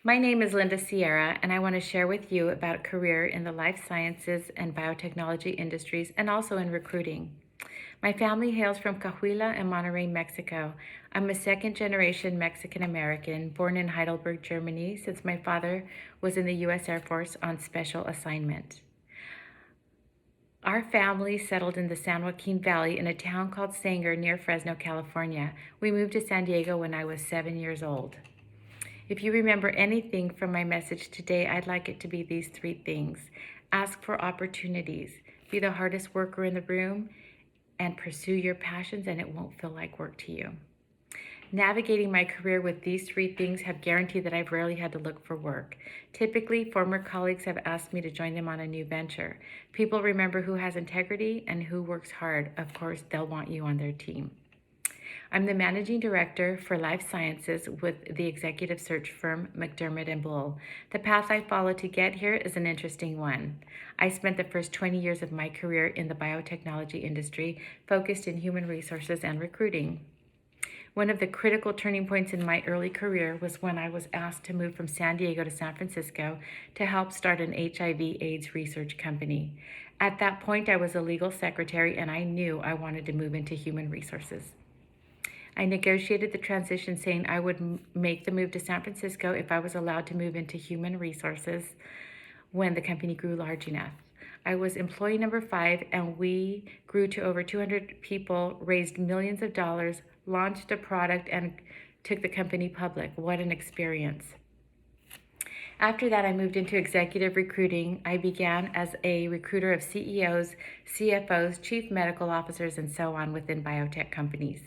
My name is Linda Sierra, and I want to share with you about a career in the life sciences and biotechnology industries and also in recruiting. My family hails from Cahuila and Monterrey, Mexico. I'm a second-generation Mexican American born in Heidelberg, Germany, since my father was in the U.S. Air Force on special assignment. Our family settled in the San Joaquin Valley in a town called Sanger near Fresno, California. We moved to San Diego when I was 7 years old. If you remember anything from my message today, I'd like it to be these three things. Ask for opportunities. Be the hardest worker in the room and pursue your passions, and it won't feel like work to you. Navigating my career with these three things have guaranteed that I've rarely had to look for work. Typically, former colleagues have asked me to join them on a new venture. People remember who has integrity and who works hard. Of course, they'll want you on their team. I'm the managing director for life sciences with the executive search firm McDermott and Bull. The path I followed to get here is an interesting one. I spent the first 20 years of my career in the biotechnology industry, focused in human resources and recruiting. One of the critical turning points in my early career was when I was asked to move from San Diego to San Francisco to help start an HIV/AIDS research company. At that point, I was a legal secretary, and I knew I wanted to move into human resources. I negotiated the transition, saying I would make the move to San Francisco if I was allowed to move into human resources when the company grew large enough. I was employee number 5, and we grew to over 200 people, raised millions of dollars, launched a product, and took the company public. What an experience. After that, I moved into executive recruiting. I began as a recruiter of CEOs, CFOs, chief medical officers, and so on within biotech companies.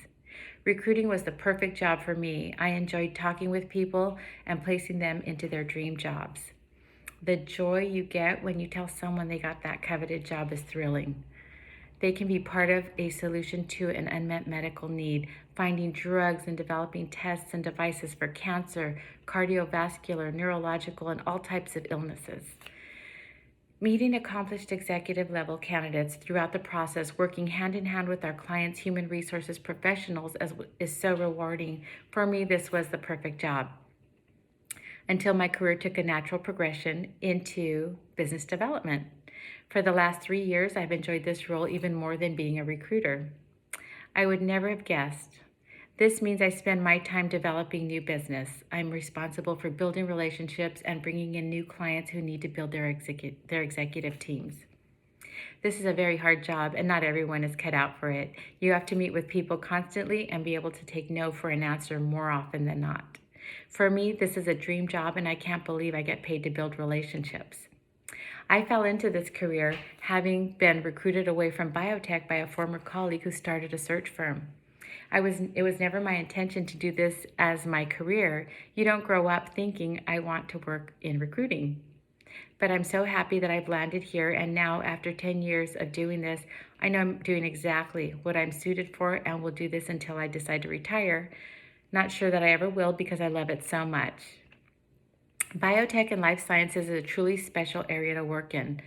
Recruiting was the perfect job for me. I enjoyed talking with people and placing them into their dream jobs. The joy you get when you tell someone they got that coveted job is thrilling. They can be part of a solution to an unmet medical need, finding drugs and developing tests and devices for cancer, cardiovascular, neurological, and all types of illnesses. Meeting accomplished executive level candidates throughout the process, working hand in hand with our clients' human resources professionals is so rewarding. For me, this was the perfect job until my career took a natural progression into business development. For the last 3 years, I've enjoyed this role even more than being a recruiter. I would never have guessed. This means I spend my time developing new business. I'm responsible for building relationships and bringing in new clients who need to build their executive teams. This is a very hard job, and not everyone is cut out for it. You have to meet with people constantly and be able to take no for an answer more often than not. For me, this is a dream job, and I can't believe I get paid to build relationships. I fell into this career having been recruited away from biotech by a former colleague who started a search firm. It was never my intention to do this as my career. You don't grow up thinking I want to work in recruiting. But I'm so happy that I've landed here, and now after 10 years of doing this, I know I'm doing exactly what I'm suited for and will do this until I decide to retire. Not sure that I ever will because I love it so much. Biotech and life sciences is a truly special area to work in.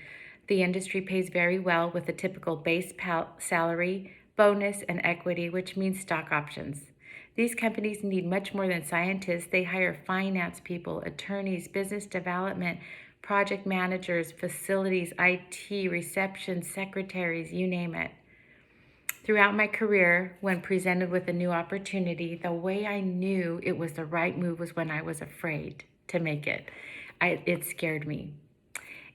The industry pays very well with a typical base salary, bonus, and equity, which means stock options. These companies need much more than scientists. They hire finance people, attorneys, business development, project managers, facilities, IT, reception, secretaries, you name it. Throughout my career, when presented with a new opportunity, the way I knew it was the right move was when I was afraid to make it. It scared me.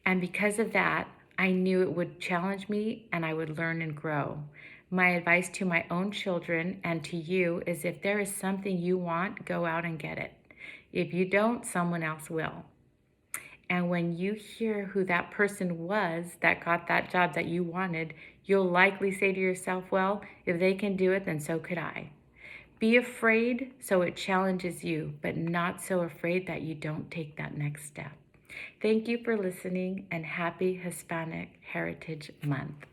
And because of that, I knew it would challenge me and I would learn and grow. My advice to my own children and to you is if there is something you want, go out and get it. If you don't, someone else will. And when you hear who that person was that got that job that you wanted, you'll likely say to yourself, well, if they can do it, then so could I. Be afraid so it challenges you, but not so afraid that you don't take that next step. Thank you for listening, and happy Hispanic Heritage Month.